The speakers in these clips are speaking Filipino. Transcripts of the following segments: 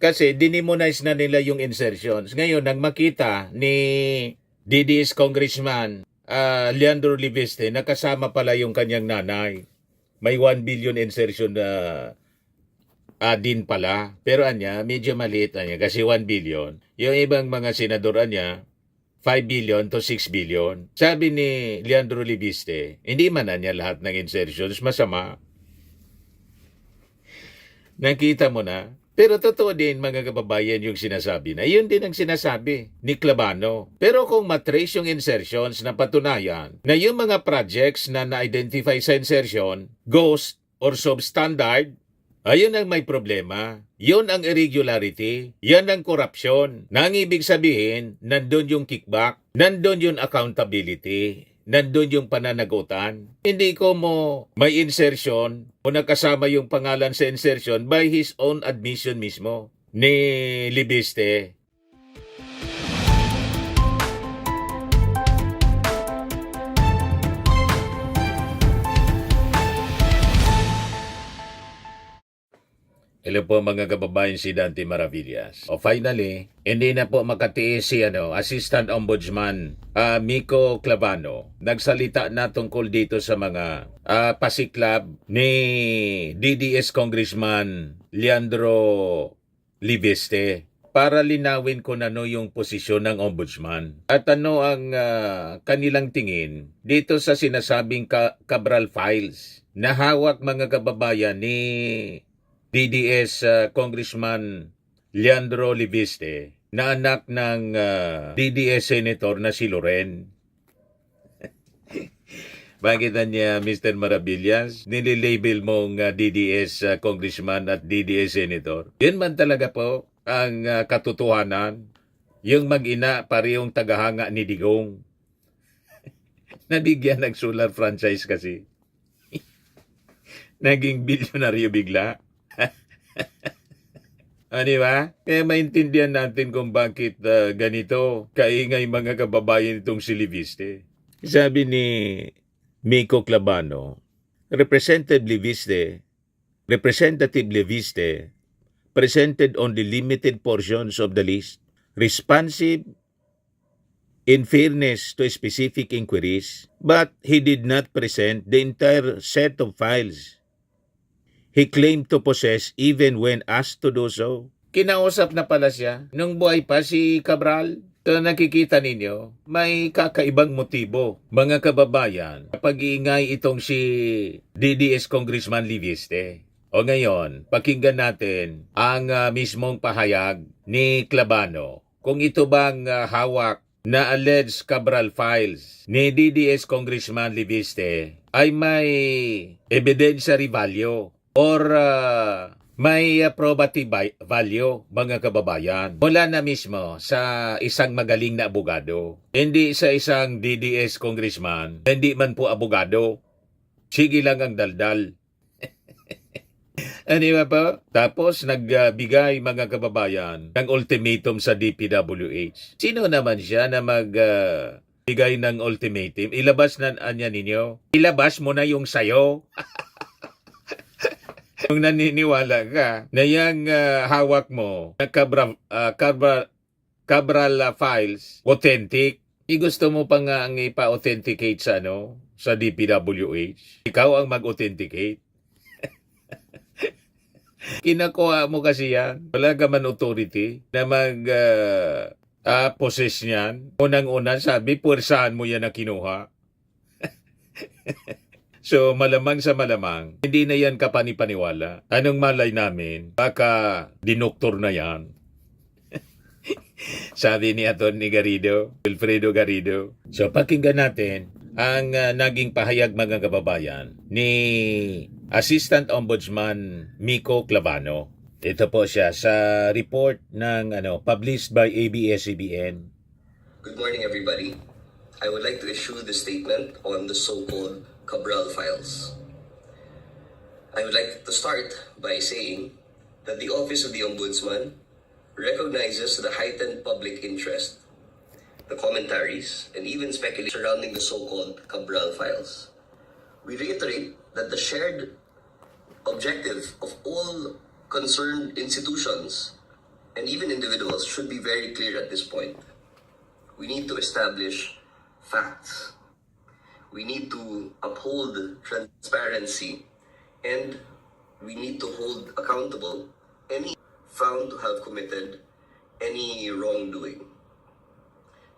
Kasi dinimonize na nila yung insertions. Ngayon, nang makita ni DDS Congressman Leandro Libeste, nakasama pala yung kanyang nanay. May 1 billion insertion na din pala. Pero anya, medyo maliit anya kasi 1 billion. Yung ibang mga senador anya, 5 billion to 6 billion. Sabi ni Leandro Libiste, hindi man anya lahat ng insertions masama. Nakita mo na? Pero totoo din mga kababayan yung sinasabi na yun din ang sinasabi ni Clavano. Pero kung matrace yung insertions na patunayan na yung mga projects na na-identify sa insertion, ghost or substandard, ayun ang may problema. Yun ang irregularity. Yan ang korupsyon. Nang ibig sabihin, nandun yung kickback, nandun yung accountability, nandun yung pananagutan. Hindi ko mo may insertion o nakasama yung pangalan sa insertion by his own admission mismo ni Libiste. Hello po mga kababayan, si Dante Maravillas. O finally, hindi na po makatiis si Assistant Ombudsman Miko Clavano. Nagsalita na tungkol dito sa mga pasiklab ni DDS Congressman Leandro Libeste para linawin ko na yung posisyon ng Ombudsman. At ano ang kanilang tingin dito sa sinasabing Cabral Files na hawak mga kababayan ni DDS Congressman Leandro Libiste na anak ng DDS Senator na si Loren. Bakit niya, Mr. Maravillas, nililabel mong DDS Congressman at DDS Senator? Yun man talaga po ang katotohanan. Yung mag-ina parehong tagahanga ni Digong. Nabigyan ng solar franchise kasi. Naging bilyonaryo bigla. Di ba? Kaya maintindihan natin kung bakit ganito kaingay mga kababayan itong si Libiste. Sabi ni Miko Clavano, Representative Libiste presented only limited portions of the list, responsive in fairness to specific inquiries, but he did not present the entire set of files he claimed to possess even when asked to do so. Kinausap na pala siya nung buhay pa si Cabral. So nakikita ninyo, may kakaibang motibo. Mga kababayan, pag-iingay itong si DDS Congressman Libiste. O ngayon, pakinggan natin ang mismong pahayag ni Clavano. Kung ito bang hawak na alleged Cabral Files ni DDS Congressman Libiste ay may evidentiary value or may probative value, mga kababayan. Mula na mismo sa isang magaling na abogado. Hindi sa isang DDS congressman, hindi man po abogado. Sige lang ang daldal. Ano ba po? Tapos nagbigay, mga kababayan, ng ultimatum sa DPWH. Sino naman siya na bigay ng ultimatum? Ilabas na anya ninyo. Ilabas mo na yung sayo. Kung naniniwala ka na yung hawak mo na Cabral Files authentic, gusto mo pa nga ang ipa-authenticate sa DPWH. Ikaw ang mag-authenticate. Kinakuha mo kasi yan. Wala ka man authority na possess niyan. Unang-una sabi, puwersahan mo yan na kinuha. So, malamang sa malamang, hindi na yan kapanipaniwala. Anong malay namin? Baka dinoktor na yan. Sabi ni Atty. Garrido, Wilfredo Garrido. So, pakinggan natin ang naging pahayag, mga kababayan, ni Assistant Ombudsman Miko Clavano. Ito po siya sa report ng published by ABS-CBN. Good morning, everybody. I would like to issue the statement on the so-called Cabral Files. I would like to start by saying that the Office of the Ombudsman recognizes the heightened public interest, the commentaries, and even speculation surrounding the so-called Cabral Files. We reiterate that the shared objective of all concerned institutions and even individuals should be very clear at this point. We need to establish facts. We need to uphold transparency, and we need to hold accountable any found to have committed any wrongdoing.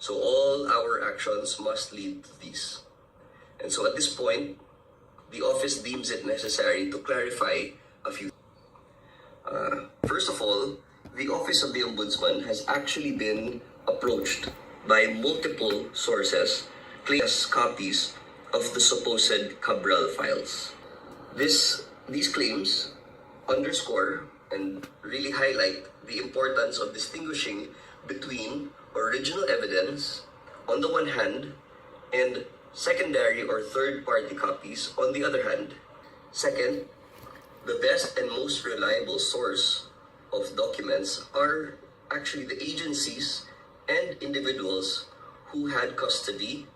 So all our actions must lead to these. And so at this point, the office deems it necessary to clarify a few. First of all, the Office of the Ombudsman has actually been approached by multiple sources claiming copies of the supposed Cabral files. These claims underscore and really highlight the importance of distinguishing between original evidence on the one hand and secondary or third-party copies on the other hand. Second, the best and most reliable source of documents are actually the agencies and individuals who had custody,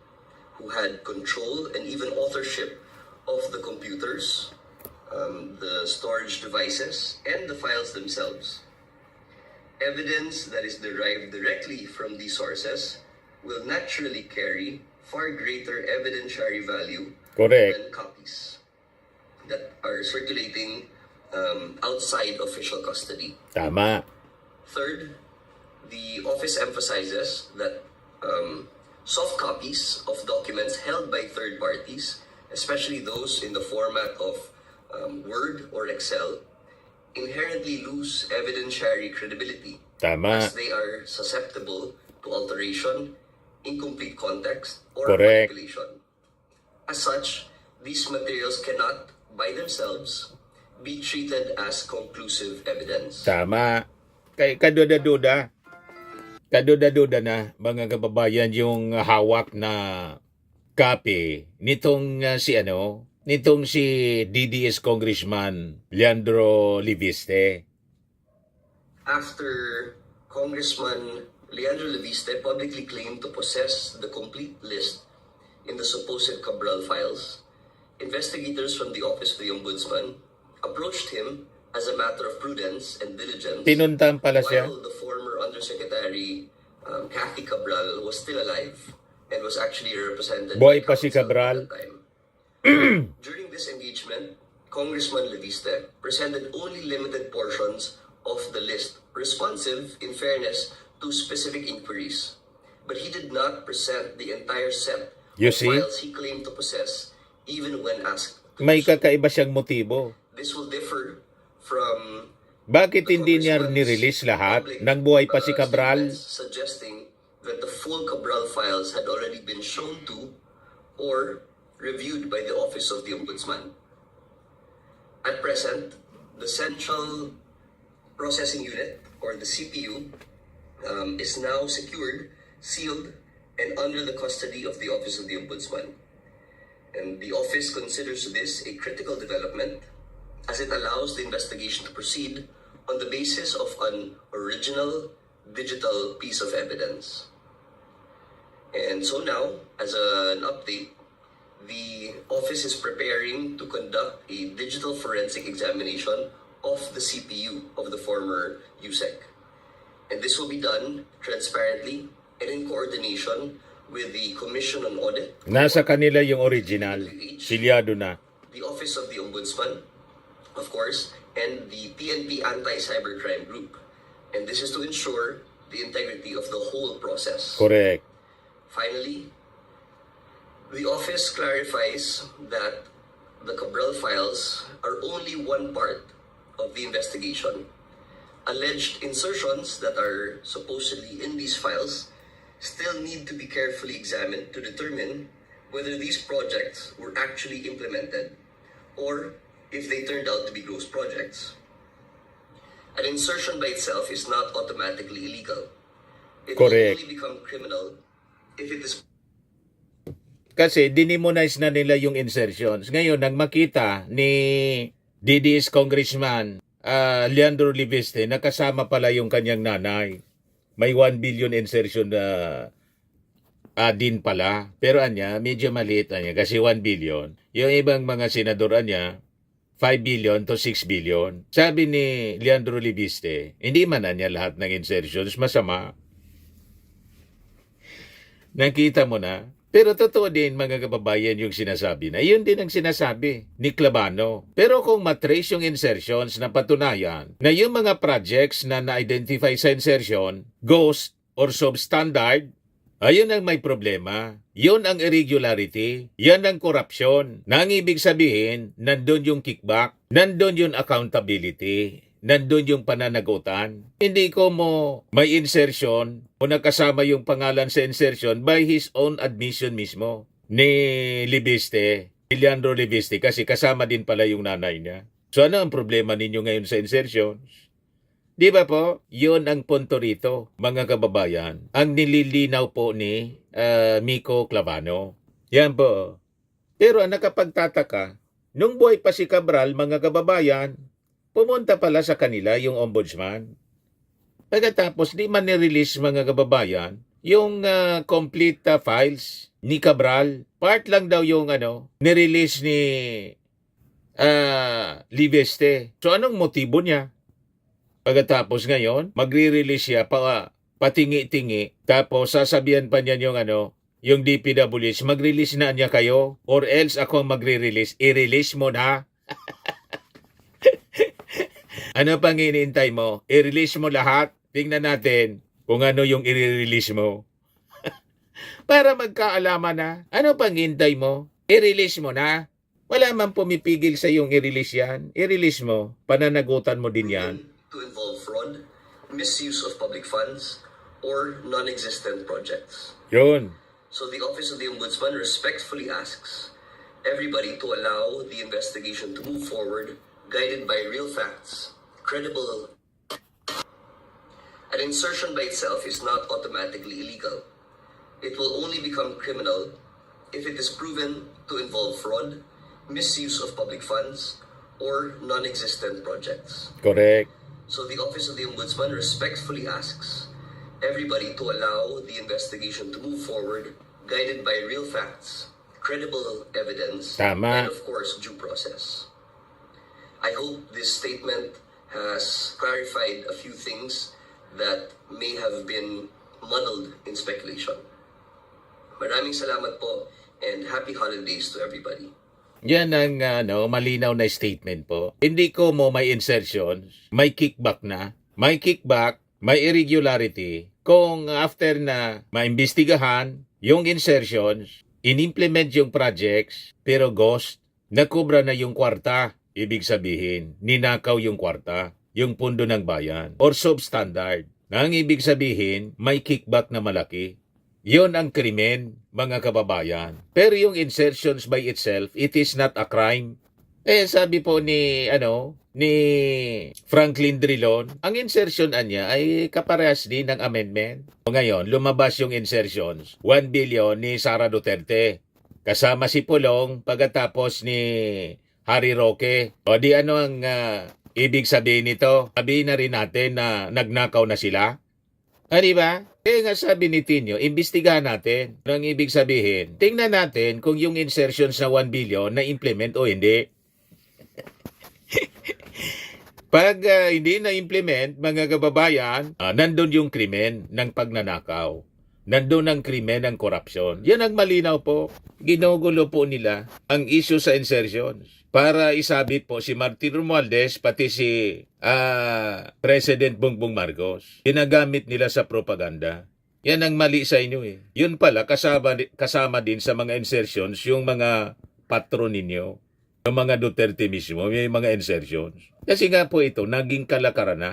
who had control and even authorship of the computers, the storage devices, and the files themselves. Evidence that is derived directly from these sources will naturally carry far greater evidentiary value Correct. than copies that are circulating outside official custody. Tama. Third, the office emphasizes that soft copies of documents held by third parties, especially those in the format of Word or Excel, inherently lose evidentiary credibility Tama. as they are susceptible to alteration, incomplete context, or Correct. manipulation. As such, these materials cannot, by themselves, be treated as conclusive evidence. Tama. Kay kaduda-duda. Kaduda-duda na mga kababayan yung hawak na copy nitong si DDS Congressman Leandro Liviste. After Congressman Leandro Leviste publicly claimed to possess the complete list in the supposed Cabral files, investigators from the Office of the Ombudsman approached him as a matter of prudence and diligence Tinuntan pala siya. while the former Undersecretary Kathy Cabral was still alive and was actually represented Buhay by pa si counsel Cabral. at that time. During this engagement, Congressman Leviste presented only limited portions of the list, responsive, in fairness, to specific inquiries. But he did not present the entire set You of see? files he claimed to possess, even when asked to May do so. kakaiba siyang motibo. This will differ from Bakit the hindi niya Congressman's ni-release lahat public, nang buhay pa si Cabral? statements suggesting that the full Cabral files had already been shown to or reviewed by the Office of the Ombudsman. At present, the Central Processing Unit, or the CPU, is now secured, sealed, and under the custody of the Office of the Ombudsman. And the office considers this a critical development as it allows the investigation to proceed on the basis of an original digital piece of evidence. And so now, as an update, the office is preparing to conduct a digital forensic examination of the CPU of the former USEC. And this will be done transparently and in coordination with the Commission on Audit, Nasa kanila yung original. Silyado na. the Office of the Ombudsman, of course, and the PNP Anti-Cybercrime Group. And this is to ensure the integrity of the whole process. Correct. Finally, the office clarifies that the Cabral files are only one part of the investigation. Alleged insertions that are supposedly in these files still need to be carefully examined to determine whether these projects were actually implemented or if they turned out to be ghost projects. An insertion by itself is not automatically illegal. It Correct. will only become criminal if it is Kasi dinimonize na nila yung insertions. Ngayon, nang makita ni DDS Congressman Leandro Liviste, nakasama pala yung kanyang nanay. May 1 billion insertion na din pala. Pero anya, medyo maliit anya kasi 1 billion. Yung ibang mga senador anya, 5 billion to 6 billion. Sabi ni Leandro Libiste, hindi man na niya lahat ng insertions masama. Nakita mo na. Pero totoo din mga kababayan yung sinasabi na yun din ang sinasabi ni Clavano. Pero kung matrace yung insertions na patunayan na yung mga projects na na-identify sa insertion, ghost or substandard, ayun ang may problema. Yun ang irregularity. Yan ang korupsyon. Nang ibig sabihin, nandun yung kickback, nandun yung accountability, nandun yung pananagutan. Hindi ko mo may insertion o nakasama yung pangalan sa insertion by his own admission mismo ni Libiste, Leandro Libiste, kasi kasama din pala yung nanay niya. So ano ang problema ninyo ngayon sa insertions? Di ba po? Yun ang punto rito, mga kababayan. Ang nililinaw po ni Miko Clavano. Yan po. Pero ang nakapagtataka, nung buhay pa si Cabral, mga kababayan, pumunta pala sa kanila yung ombudsman. Pagkatapos, di man nirelease mga kababayan, yung complete files ni Cabral. Part lang daw yung nirelease ni Libeste. So anong motibo niya? Pagkatapos ngayon, magre-release siya patingi-tingi. Tapos sasabihan pa niya yung DPWH, mag-release na niya kayo or else ako magre-release. I-release mo na. Ano pang iniintay mo? I-release mo lahat. Tingnan natin kung ano yung i-release mo. Para magkaalaman na. Ano pang hintay mo? I-release mo na. Wala man pumipigil sa yung i-release yan. I-release mo. Pananagutan mo din yan. To involve fraud, misuse of public funds, or non-existent projects. Yun. So the Office of the Ombudsman respectfully asks everybody to allow the investigation to move forward, guided by real facts, credible. An insertion by itself is not automatically illegal. It will only become criminal if it is proven to involve fraud, misuse of public funds, or non-existent projects. Correct. So the Office of the Ombudsman respectfully asks everybody to allow the investigation to move forward, guided by real facts, credible evidence, Tama. and of course, due process. I hope this statement has clarified a few things that may have been muddled in speculation. Maraming salamat po and happy holidays to everybody. Yan ang malinaw na statement po. Hindi ko mo may insertions, may kickback na, may kickback, may irregularity. Kung after na maimbestigahan yung insertions, inimplement yung projects, pero ghost, nakubra na yung kwarta. Ibig sabihin, ninakaw yung kwarta, yung pundo ng bayan, or substandard. Ang ibig sabihin, may kickback na malaki. Yon ang krimen, mga kababayan. Pero yung insertions by itself, it is not a crime. Sabi po ni Franklin Drilon, ang insertion niya ay kaparehas din ng amendment. Ngayon, lumabas yung insertions, 1 billion ni Sara Duterte. Kasama si Pulong, pagkatapos ni Harry Roque. O di ano ang ibig sabihin nito? Sabihin na rin natin na nagnakaw na sila. Di ba? Kaya nga sabi ni Tinio, imbestigahan natin. Ano ang ibig sabihin? Tingnan natin kung yung insertions na 1 billion na implement o hindi. Pag hindi na implement, mga kababayan, nandun yung krimen ng pagnanakaw. Nandun ang krimen ng korupsyon. Yan ang malinaw po. Ginugulo po nila ang issue sa insertions. Para isabit po si Martin Romualdez pati si President Bongbong Marcos. Ginagamit nila sa propaganda. Yan ang mali sa inyo eh. Yun pala, kasama din sa mga insertions yung mga patron ninyo. Yung mga Duterte mismo, may mga insertions. Kasi nga po ito, naging kalakaran na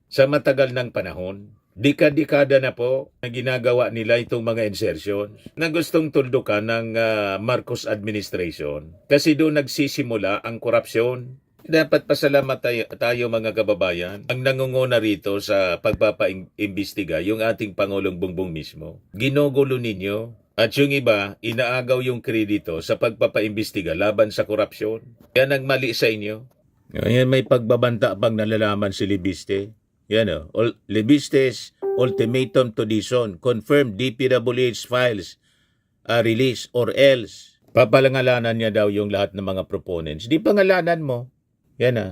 sa matagal ng panahon. Dekada na po na ginagawa nila itong mga insertions na gustong tuldukan ng Marcos administration. Kasi doon nagsisimula ang korupsyon. Dapat pasalamat tayo mga kababayan. Ang nangunguna rito sa pagpapaimbestiga, yung ating Pangulong Bongbong mismo. Ginugulo ninyo. At yung iba, inaagaw yung kredito sa pagpapaimbestiga laban sa korupsyon. Yan ang mali sa inyo. Yan may pagbabanta pang nalalaman si Libiste. Yan Libiste's ultimatum to DISON, confirmed DPWH files release or else. Papalangalanan niya daw yung lahat ng mga proponents. Di pangalanan mo. Yan na.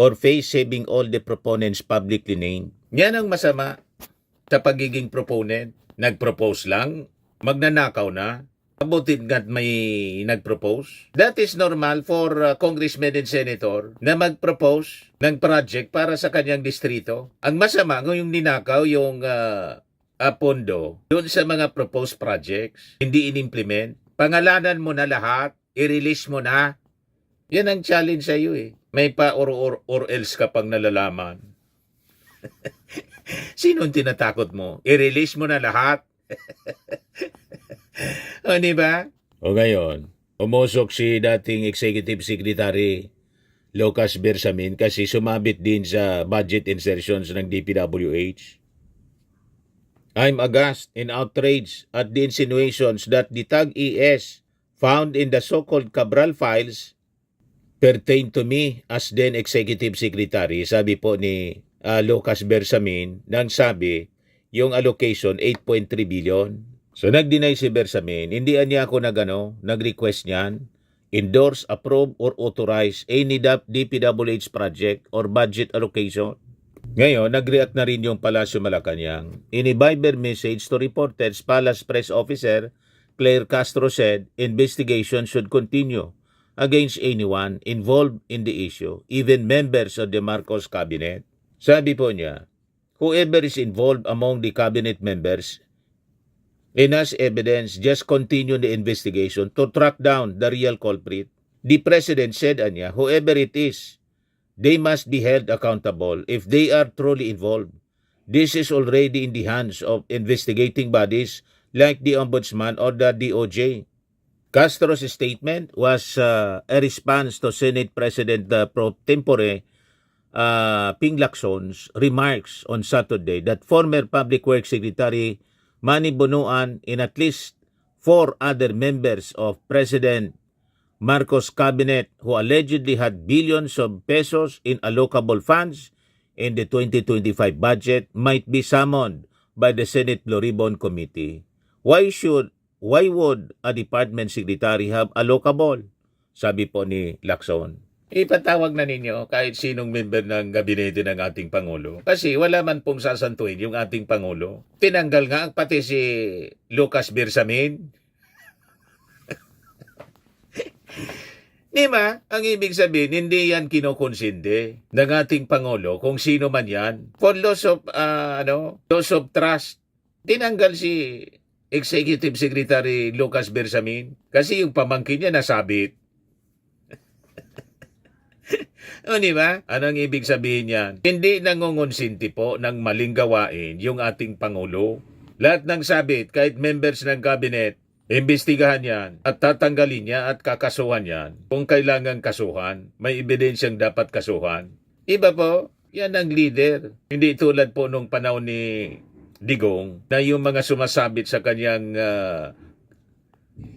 Or face having all the proponents publicly named. Yan ang masama sa pagiging proponent. Nag-propose lang, magnanakaw na. Mabuti nga't may nag-propose. That is normal for congressman and senator na mag-propose ng project para sa kanyang distrito. Ang masama kung yung ninakaw yung pondo doon sa mga proposed projects, hindi in-implement. Pangalanan mo na lahat, i-release mo na. Yan ang challenge sa iyo eh. May pa or else ka pang nalalaman. Sino ang tinatakot mo? I-release mo na lahat. O, di ba? O ngayon, umusok si dating Executive Secretary Lucas Bersamin kasi sumabit din sa budget insertions ng DPWH. I'm aghast and outraged at the insinuations that the TAG-ES found in the so-called Cabral files pertain to me as then Executive Secretary. Sabi po ni Lucas Bersamin, nang sabi, yung allocation 8.3 billion. So nag-deny si Bersamin, hindi niya ako nag-request niyan, endorse, approve, or authorize any DPWH project or budget allocation. Ngayon, nag-react na rin yung Palasyo Malacanang. In a Viber message to reporters, Palace Press Officer Claire Castro said, investigation should continue against anyone involved in the issue, even members of the Marcos cabinet. Sabi po niya, whoever is involved among the cabinet members and has evidence, just continue the investigation to track down the real culprit. The President said, whoever it is, they must be held accountable if they are truly involved. This is already in the hands of investigating bodies like the Ombudsman or the DOJ. Castro's statement was a response to Senate President pro tempore Ping Lacson's remarks on Saturday that former Public Works Secretary Manny Bonoan and at least 4 other members of President Marcos cabinet who allegedly had billions of pesos in allocable funds in the 2025 budget might be summoned by the Senate Blue Ribbon Committee. Why would a department secretary have allocable? Sabi po ni Lacson. Ipatawag na ninyo kahit sinong member ng gabinete ng ating Pangulo. Kasi wala man pong sasantuin yung ating Pangulo. Tinanggal nga pati si Lucas Bersamin. Di ba? Ang ibig sabihin, hindi yan kinokonsinde ng ating Pangulo kung sino man yan. For loss of trust. Tinanggal si Executive Secretary Lucas Bersamin kasi yung pamangkin niya nasabit. O, di ba? Anong ibig sabihin yan? Hindi nangungonsinti po ng maling gawain yung ating Pangulo. Lahat ng sabit, kahit members ng cabinet, imbestigahan yan at tatanggalin niya at kakasuhan yan. Kung kailangan kasuhan, may ebidensyang dapat kasuhan. Iba po, yan ang leader. Hindi tulad po nung panahon ni Digong na yung mga sumasabit sa kanyang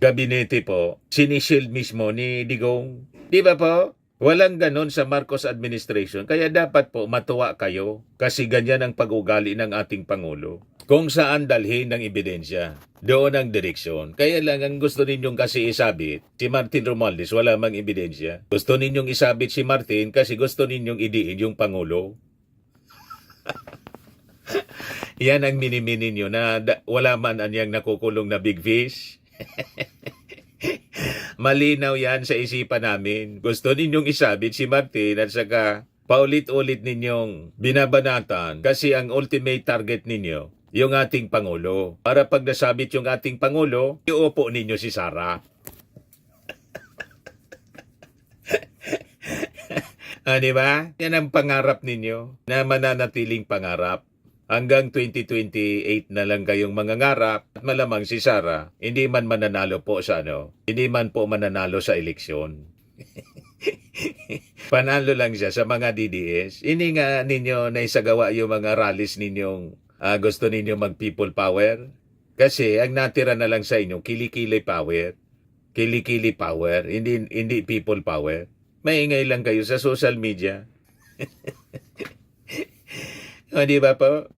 gabinete po, sinishield mismo ni Digong. Di ba po? Walang ganon sa Marcos administration, kaya dapat po matuwa kayo kasi ganyan ang pag-ugali ng ating Pangulo. Kung saan dalhin ng ebidensya, doon ang direksyon. Kaya lang ang gusto ninyong kasi isabit, si Martin Romualdez wala mang ebidensya. Gusto ninyong isabit si Martin kasi gusto ninyong idiin yung Pangulo. Yan ang minimini nyo na wala man anyang nakukulong na big fish. Malinaw yan sa isipan namin. Gusto ninyong isabit si Martin at saka paulit-ulit ninyong binabanatan kasi ang ultimate target ninyo, yung ating Pangulo. Para pag nasabit yung ating Pangulo, iupo ninyo si Sara. Diba? Yan ang pangarap ninyo na mananatiling pangarap. Hanggang 2028 na lang kayong mangangarap at malamang si Sara hindi man mananalo po sa hindi man po mananalo sa eleksyon. Panalo lang siya sa mga DDS. Hindi nga ninyo naisagawa yung mga rallies ninyong gusto ninyo mag people power. Kasi ang natira na lang sa inyo, kilikili power. Kilikili power, hindi people power. Maingay lang kayo sa social media. O, di ba po?